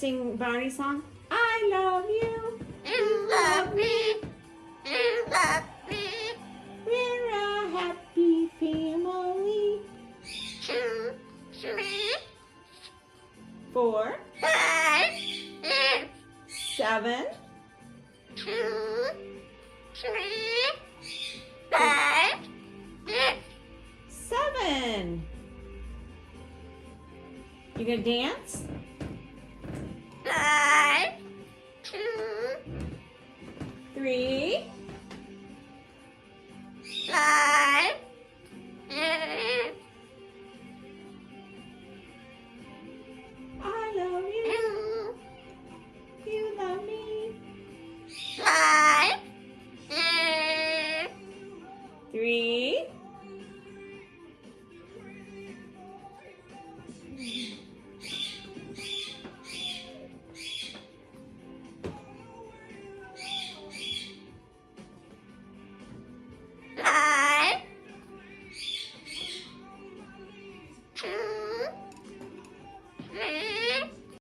sing Barney's song? I love you. You love me. You love me. We're a happy family. 2, 3, 4, 5, 7, 2, 3, 5, 7. You gonna dance? 5, 2, 3,